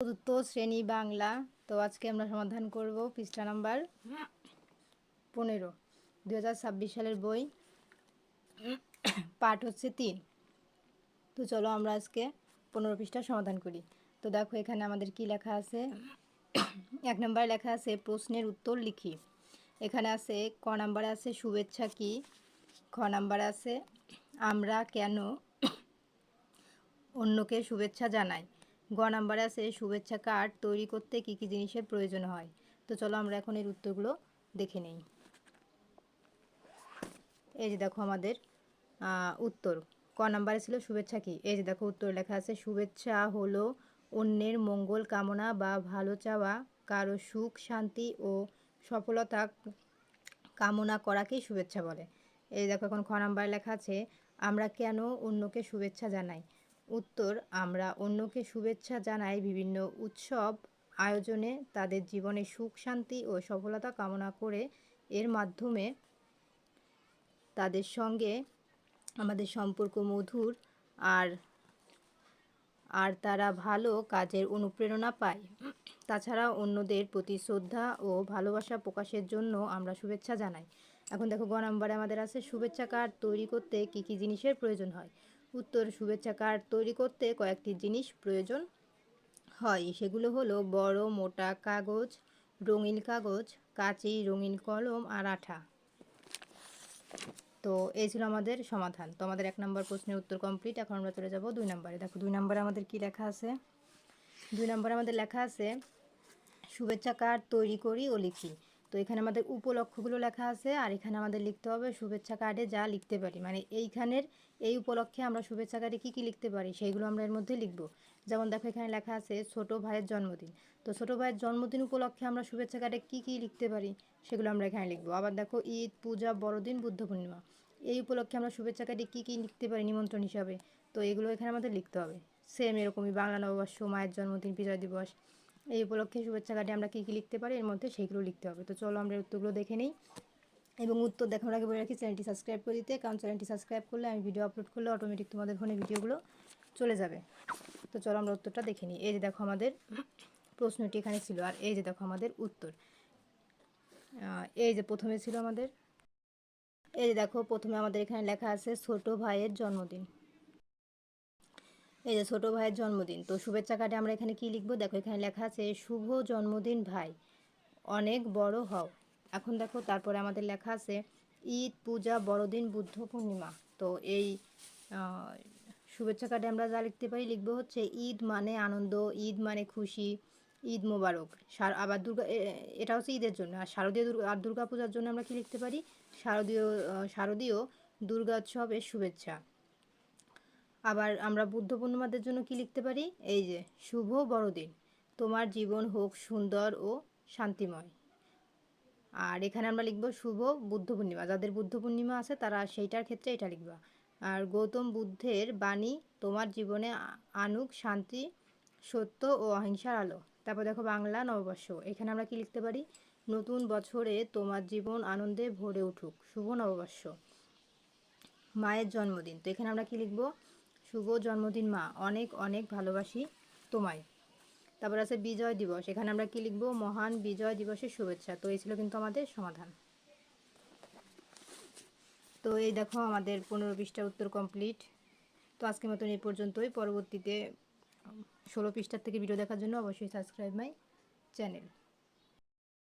চতুর্থ শ্রেণী বাংলা। তো আজকে আমরা সমাধান করব পৃষ্ঠা নাম্বার 15, 2026 সালের বই, পাঠ হচ্ছে 3। তো চলো আমরা আজকে 15 পৃষ্ঠা সমাধান করি। তো দেখো এখানে আমাদের কি লেখা আছে। 1 নম্বরে লেখা আছে প্রশ্নের উত্তর লিখি। এখানে আছে ক নাম্বারে আছে শুভেচ্ছা কি, খ নাম্বারে আছে আমরা কেন অন্যকে শুভেচ্ছা জানাই, গ নাম্বারে আছে শুভেচ্ছা কার্ড তৈরি করতে কী কী জিনিসের প্রয়োজন হয়। তো চলো আমরা এখন এর উত্তরগুলো দেখে নিই। এই যে দেখো আমাদের উত্তর ক নাম্বারে ছিল শুভেচ্ছা কি। এই যে দেখো উত্তর লেখা আছে শুভেচ্ছা হলো অন্যের মঙ্গল কামনা বা ভালো চাওয়া, কারো সুখ শান্তি ও সফলতা কামনা করাকেই শুভেচ্ছা বলে। এই দেখো এখন খ নাম্বারে লেখা আছে আমরা কেন অন্যকে শুভেচ্ছা জানাই। উত্তর আমরা অন্যকে শুভেচ্ছা জানাই বিভিন্ন উৎসব আয়োজনে তাদের জীবনে সুখ শান্তি ও সফলতা কামনা করে। এর মাধ্যমে তাদের সঙ্গে আমাদের সম্পর্ক মধুর আর আর তারা ভালো কাজের অনুপ্রেরণা পায়। তাছাড়া অন্যদের প্রতি শ্রদ্ধা ও ভালোবাসা প্রকাশের জন্য আমরা শুভেচ্ছা জানাই। এখন দেখো গ নম্বরে আমাদের আছে শুভেচ্ছা কার্ড তৈরি করতে কী কী জিনিসের প্রয়োজন হয়। উত্তর শুভেচ্ছা কার্ড তৈরি করতে কয়েকটি জিনিস প্রয়োজন হয়, সেগুলো হলো বড় মোটা কাগজ, রঙিন কাগজ, কাঁচি, রঙিন কলম আর আঠা। তো এই ছিল আমাদের সমাধান। তো আমাদের 1 নম্বর প্রশ্নের উত্তর কমপ্লিট। এখন আমরা চলে যাব 2 নম্বরে। দেখো 2 নম্বরে আমাদের কি লেখা আছে। 2 নম্বরে আমাদের লেখা আছে শুভেচ্ছা কার্ড তৈরি করি ও লিখি। তো এখানে আমাদের উপলক্ষগুলো লেখা আছে, আর এখানে আমাদের লিখতে হবে শুভেচ্ছা কার্ডে যা লিখতে পারি, মানে এইখানের এই উপলক্ষে আমরা শুভেচ্ছা কার্ডে কী কী লিখতে পারি সেইগুলো আমরা এর মধ্যে লিখব। যেমন দেখো এখানে লেখা আছে ছোট ভাইয়ের জন্মদিন। তো ছোট ভাইয়ের জন্মদিন উপলক্ষে আমরা শুভেচ্ছা কার্ডে কী কী লিখতে পারি সেগুলো আমরা এখানে লিখব। আবার দেখো ঈদ, পূজা, বড়দিন, বুদ্ধ পূর্ণিমা, এই উপলক্ষে আমরা শুভেচ্ছা কার্ডে কী কী লিখতে পারি নিমন্ত্রণ হিসাবে, তো এগুলো এখানে আমাদের লিখতে হবে। সেম এরকমই বাংলা নববর্ষ, মায়ের জন্মদিন, বিজয় দিবস, এই উপলক্ষে শুভেচ্ছা কার্ডে আমরা কী কী লিখতে পারি এর মধ্যে সেইগুলো লিখতে হবে। তো চলো আমরা উত্তরগুলো দেখে নিই। এবং উত্তর দেখানোর আগে বলে রাখি চ্যানেলটি সাবস্ক্রাইব করে দিতে, কারণ চ্যানেলটি সাবস্ক্রাইব করলে আমি ভিডিও আপলোড করলে অটোমেটিক তোমাদের ফোনে ভিডিওগুলো চলে যাবে। তো চলো আমরা উত্তরটা দেখে নিই। এই যে দেখো আমাদের প্রশ্নটি এখানে ছিল, আর এই যে দেখো আমাদের উত্তর। এই যে প্রথমে ছিল আমাদের, এই যে দেখো প্রথমে আমাদের এখানে লেখা আছে ছোট ভাইয়ের জন্মদিন। এই যে ছোট ভাইয়ের জন্মদিন, তো শুভেচ্ছা কার্ডে আমরা এখানে কি লিখবো। দেখো এখানে লেখা আছে শুভ জন্মদিন ভাই, অনেক বড় হও। এখন দেখো তারপরে আমাদের লেখা আছে ঈদ, পূজা, বড়দিন, বুদ্ধ পূর্ণিমা। তো এই শুভেচ্ছা কার্ডে আমরা যা লিখতে পারি লিখবো হচ্ছে ঈদ মানে আনন্দ, ঈদ মানে খুশি, ঈদ মোবারক। আবার এটা হচ্ছে ঈদের জন্য। আর দুর্গা পূজার জন্য আমরা কি লিখতে পারি শারদীয় দুর্গোৎসবের শুভেচ্ছা। আবার আমরা বুদ্ধ পূর্ণিমাদের জন্য কি লিখতে পারি, এই যে শুভ বড়দিন, তোমার জীবন হোক সুন্দর ও শান্তিময়। আর এখানে আমরা লিখব শুভ বুদ্ধ পূর্ণিমা, যাদের বুদ্ধ পূর্ণিমা আছে তারা সেইটার ক্ষেত্রে এটা লিখবা। আর গৌতম বুদ্ধের বাণী তোমার জীবনে আনুক শান্তি, সত্য ও অহিংসার আলো। তারপর দেখো বাংলা নববর্ষ, এখানে আমরা কি লিখতে পারি নতুন বছরে তোমার জীবন আনন্দে ভরে উঠুক, শুভ নববর্ষ। মায়ের জন্মদিন, তো এখানে আমরা কি লিখব শুভ জন্মদিন মা, অনেক অনেক ভালোবাসি তোমায়। তারপর আছে বিজয় দিবস, এখানে আমরা কি লিখব মহান বিজয় দিবসের শুভেচ্ছা। তো এই ছিল কিন্তু আমাদের সমাধান। তো এই দেখো আমাদের 15 পৃষ্ঠা উত্তর কমপ্লিট। তো আজকের মতন এই পর্যন্তই। পরবর্তীতে 16 পৃষ্ঠার থেকে ভিডিও দেখার জন্য অবশ্যই সাবস্ক্রাইব মাই চ্যানেল।